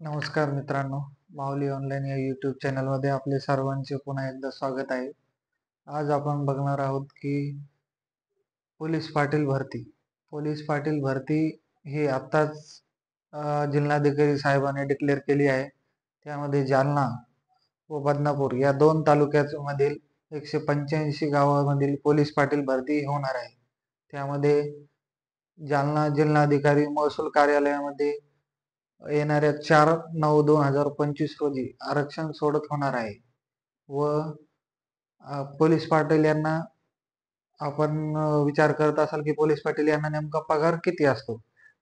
नमस्कार मित्रांनो, माऊली ऑनलाईन या यूट्यूब चॅनलमध्ये आपले सर्वांचे पुन्हा एकदा स्वागत आहे. आज आपण बघणार आहोत की पोलीस पाटील भरती. पोलीस पाटील भरती ही आत्ताच जिल्हाधिकारी साहेबांनी डिक्लेअर केली आहे. त्यामध्ये जालना व बदनापूर या दोन तालुक्यामधील 185 गावामधील पोलीस पाटील भरती होणार आहे. त्यामध्ये जालना जिल्हाधिकारी महसूल कार्यालयामध्ये येणाऱ्या 4/9/2025 रोजी आरक्षण सोडत होणार आहे व पोलीस पाटील यांना आपण विचार करत असाल की पोलीस पाटील यांना नेमका पगार किती असतो.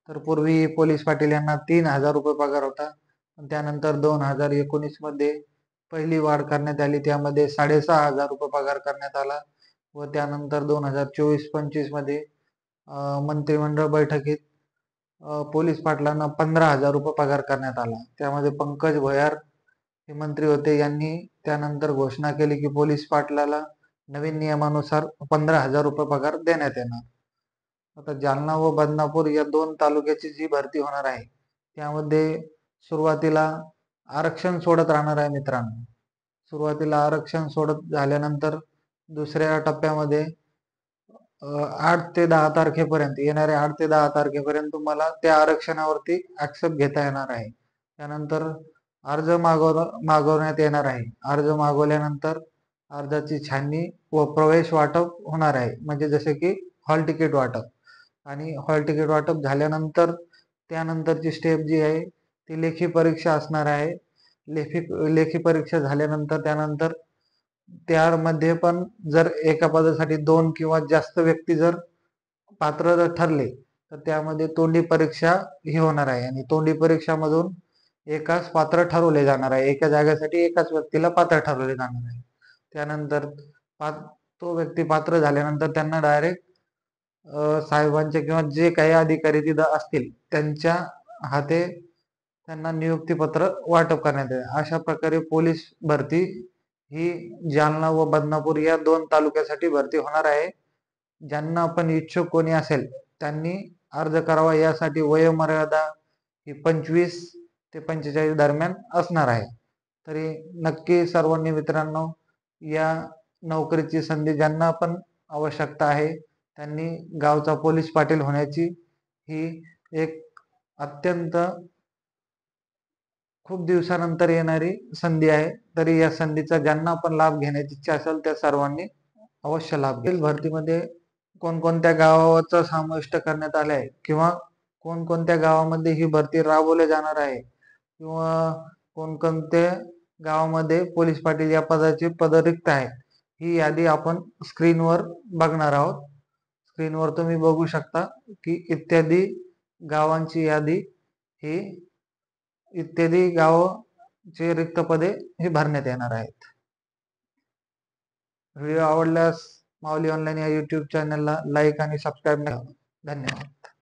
तर पूर्वी पोलीस पाटील यांना 3,000 रुपये पगार होता. त्यानंतर 2019 मध्ये पहिली वाढ करण्यात आली, त्यामध्ये 6,500 रुपये पगार करण्यात आला व त्यानंतर 2024-25 मध्ये मंत्रिमंडळ बैठकीत पोलीस पाटलांना 15,000 रुपये पगार करण्यात आला. त्यामध्ये पंकज भोयार हे मंत्री होते. यांनी त्यानंतर घोषणा केली की पोलीस पाटलाला नवीन नियमानुसार 15,000 रुपये पगार देण्यात येणार. आता जालना व बदनापूर या दोन तालुक्याची जी भरती होणार आहे त्यामध्ये सुरुवातीला आरक्षण सोडत राहणार आहे मित्रांनो. सुरुवातीला आरक्षण सोडत झाल्यानंतर दुसऱ्या टप्प्यामध्ये 8 ते 10 तारखेपर्यंत येणाऱ्या 8 ते 10 तारखेपर्यंत तुम्हाला त्या आरक्षणावरती ऍक्सेप्ट घेता येणार आहे. त्यानंतर अर्ज मागवण्यात येणार आहे. अर्ज मागवल्यानंतर अर्जाची छाननी व प्रवेश वाटप होणार आहे, म्हणजे जसे की हॉल तिकीट वाटप. आणि हॉल तिकीट वाटप झाल्यानंतर त्यानंतरची स्टेप जी आहे ती लेखी परीक्षा असणार आहे. लेखी परीक्षा झाल्यानंतर त्यानंतर त्यामध्ये पण जर एका पदासाठी 2 किंवा जास्त व्यक्ती जर पात्र ठरले तर त्यामध्ये तोंडी परीक्षा ही होणार आहे आणि तोंडी परीक्षामधून एकाच पात्र ठरवले जाणार आहे. एका जागेसाठी एकाच व्यक्तीला पात्र ठरवले जाणार आहे. त्यानंतर तो व्यक्ती पात्र झाल्यानंतर त्यांना डायरेक्ट साहेबांचे किंवा जे काही अधिकारी तिथं असतील त्यांच्या हाते त्यांना नियुक्तीपत्र वाटप करण्यात येईल. अशा प्रकारे पोलीस भरती ही जालना व बदनापूर या दोन तालुक्यासाठी भरती होणार आहे. ज्यांना पण इच्छुक कोणी असेल त्यांनी अर्ज करावा. यासाठी वयोमर्यादा ही 25 ते 45 दरम्यान असणार आहे. तरी नक्की सर्वांनी मित्रांनो या नोकरीची संधी ज्यांना पण आवश्यकता आहे त्यांनी गावचा पोलीस पाटील होण्याची ही एक अत्यंत खूप दिवसानंतर येणारी संधी आहे. तरी या संधीचा ज्यांना पण लाभ घेण्याची इच्छा असेल त्या सर्वांनी अवश्य लाभ घ्या. भरतीमध्ये कोणकोणत्या गावाचा समाविष्ट करण्यात आले आहे किंवा कोणकोणत्या गावामध्ये ही भरती राबवली जाणार आहे किंवा कोणकोणत्या गावामध्ये पोलीस पाटील या पदाची पद रिक्त आहे ही यादी आपण स्क्रीनवर बघणार आहोत. स्क्रीनवर तुम्ही बघू शकता की इत्यादी गावांची यादी ही इत्यादी गावचे रिक्त पदे ही भरण्यात येणार आहेत. व्हिडिओ आवडल्यास माऊली ऑनलाईन या यूट्यूब चॅनलला लाईक आणि सबस्क्राईब करा. धन्यवाद.